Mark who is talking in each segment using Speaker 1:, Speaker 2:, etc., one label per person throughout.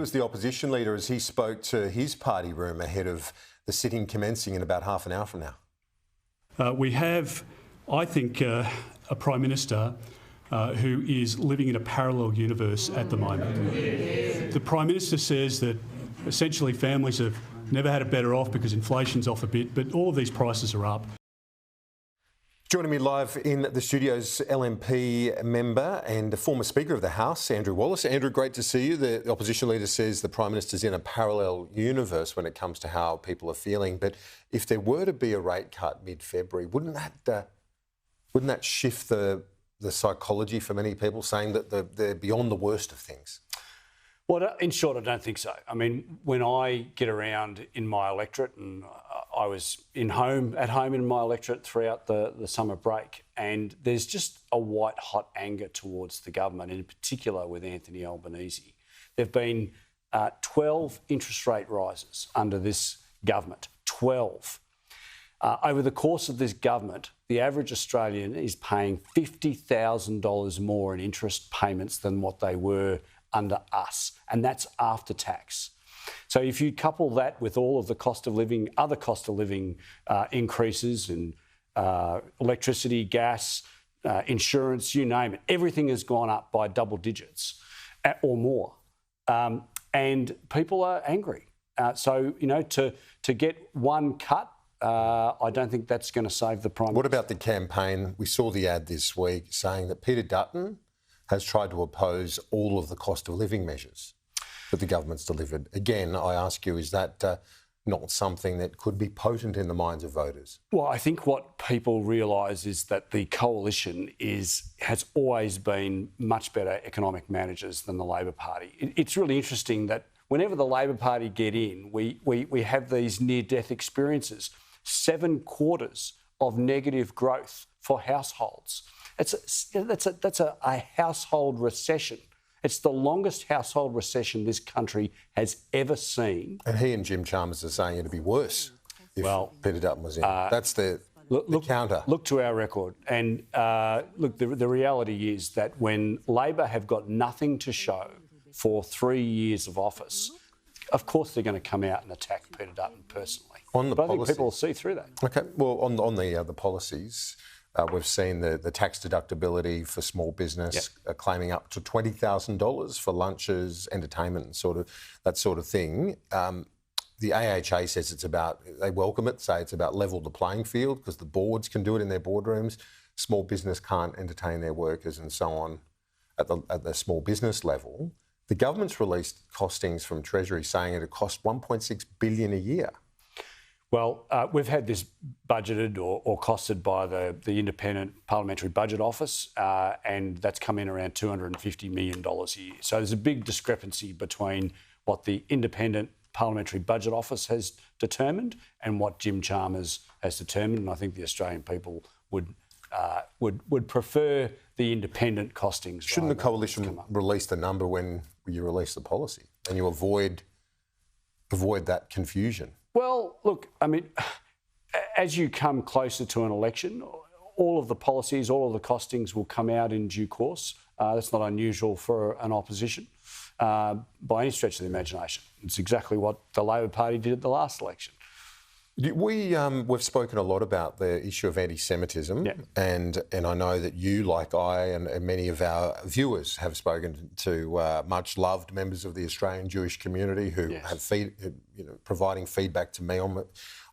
Speaker 1: was the opposition leader as he spoke to his party room ahead of the sitting commencing in about half an hour from now.
Speaker 2: We have, I think, a Prime Minister who is living in a parallel universe at the moment. The Prime Minister says that essentially families have never had it better off because inflation's off a bit, but all of these prices are up.
Speaker 1: Joining me live in the studio's LNP member and former Speaker of the House, Andrew Wallace. Andrew, great to see you. The opposition leader says the Prime Minister's in a parallel universe when it comes to how people are feeling. But if there were to be a rate cut mid-February, wouldn't that shift the psychology for many people, saying that they're beyond the worst of things?
Speaker 3: Well, in short, I don't think so. I mean, when I get around in my electorate, and I was at home in my electorate throughout the summer break, and there's just a white-hot anger towards the government, and in particular with Anthony Albanese. There have been 12 interest rate rises under this government, 12. Over the course of this government, the average Australian is paying $50,000 more in interest payments than what they were under us, and that's after tax. So if you couple that with all of the other cost of living increases in electricity, gas, insurance, you name it, everything has gone up by double digits or more, and people are angry. So to get one cut, I don't think that's going to save the Prime Minister.
Speaker 1: What about the campaign? We saw the ad this week saying that Peter Dutton has tried to oppose all of the cost of living measures that the government's delivered. Again, I ask you, is that not something that could be potent in the minds of voters?
Speaker 3: Well, I think what people realise is that the coalition has always been much better economic managers than the Labor Party. It's really interesting that whenever the Labor Party get in, we have these near-death experiences. 7 quarters of negative growth for households. That's a household recession. It's the longest household recession this country has ever seen.
Speaker 1: And he and Jim Chalmers are saying it'd be worse if Peter Dutton was in. That's the counter.
Speaker 3: Look to our record. And look, the reality is that when Labor have got nothing to show for 3 years of office, of course they're going to come out and attack Peter Dutton personally.
Speaker 1: But
Speaker 3: I think people will see through that.
Speaker 1: OK, well, on the policies, we've seen the tax deductibility for small business claiming up to $20,000 for lunches, entertainment, and that sort of thing. The AHA says they welcome it, say it's about level the playing field because the boards can do it in their boardrooms. Small business can't entertain their workers and so on at the small business level. The government's released costings from Treasury saying it'll cost $1.6 billion a year.
Speaker 3: Well, we've had this budgeted or costed by the Independent Parliamentary Budget Office, and that's come in around $250 million a year. So there's a big discrepancy between what the Independent Parliamentary Budget Office has determined and what Jim Chalmers has determined, and I think the Australian people would prefer the independent costings.
Speaker 1: Shouldn't the coalition release the number when you release the policy and you avoid that confusion?
Speaker 3: Well, look, I mean, as you come closer to an election, all of the policies, all of the costings will come out in due course. That's not unusual for an opposition by any stretch of the imagination. It's exactly what the Labor Party did at the last election.
Speaker 1: We've spoken a lot about the issue of anti-Semitism, and I know that you, like I, and many of our viewers have spoken to much-loved members of the Australian Jewish community who have providing feedback to me on,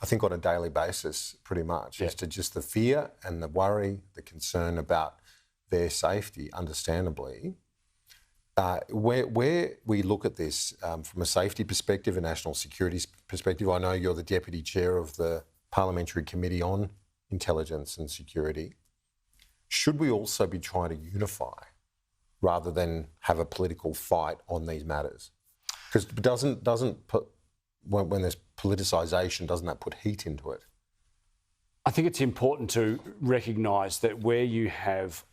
Speaker 1: I think, on a daily basis, pretty much, as to just the fear and the worry, the concern about their safety, understandably. Where we look at this from a safety perspective, a national security perspective, I know you're the Deputy Chair of the Parliamentary Committee on Intelligence and Security. Should we also be trying to unify rather than have a political fight on these matters? Because when there's politicisation, doesn't that put heat into it?
Speaker 3: I think it's important to recognise that where you have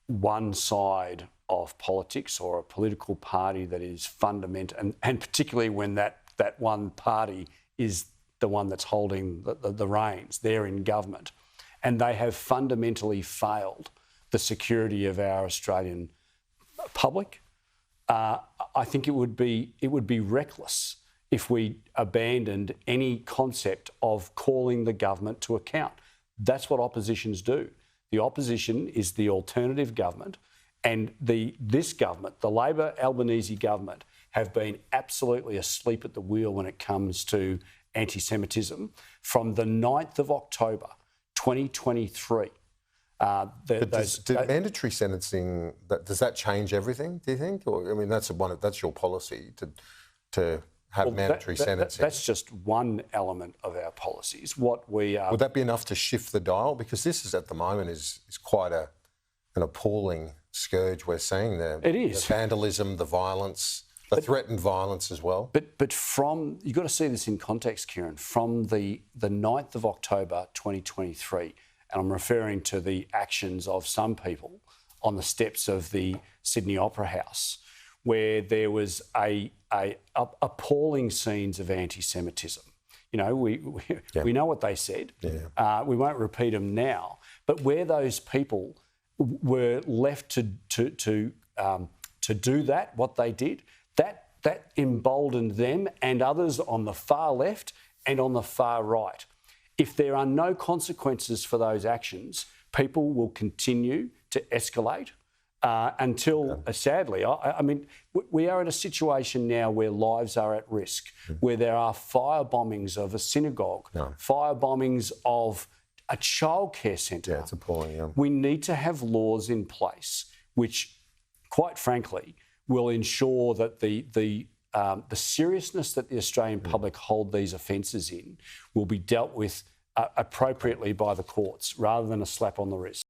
Speaker 3: one side of politics or a political party that is fundamental, and particularly when that one party is the one that's holding the reins, they're in government, and they have fundamentally failed the security of our Australian public, I think it would be reckless if we abandoned any concept of calling the government to account. That's what oppositions do. The opposition is the alternative government, and this government, the Labor Albanese government, have been absolutely asleep at the wheel when it comes to anti-Semitism from the 9th of October 2023.
Speaker 1: Mandatory sentencing, does that change everything, do you think? Or, I mean, that's your policy to have mandatory sentencing.
Speaker 3: That's just one element of our policies. What we are...
Speaker 1: Would that be enough to shift the dial? Because this is, at the moment, is quite an appalling scourge we're seeing there.
Speaker 3: It is.
Speaker 1: The vandalism, the violence, the threatened violence as well.
Speaker 3: But from... You've got to see this in context, Kieran. From the 9th of October 2023, and I'm referring to the actions of some people on the steps of the Sydney Opera House, where there was appalling scenes of anti-Semitism. You know, we know what they said. Yeah. We won't repeat them now. But where those people were left to do that, what they did, that emboldened them and others on the far left and on the far right. If there are no consequences for those actions, people will continue to escalate until, sadly, I mean, we are in a situation now where lives are at risk, where there are fire bombings of a synagogue, fire bombings of a childcare centre.
Speaker 1: Yeah, it's appalling. Yeah.
Speaker 3: We need to have laws in place which, quite frankly, will ensure that the seriousness that the Australian public hold these offences in will be dealt with appropriately by the courts rather than a slap on the wrist.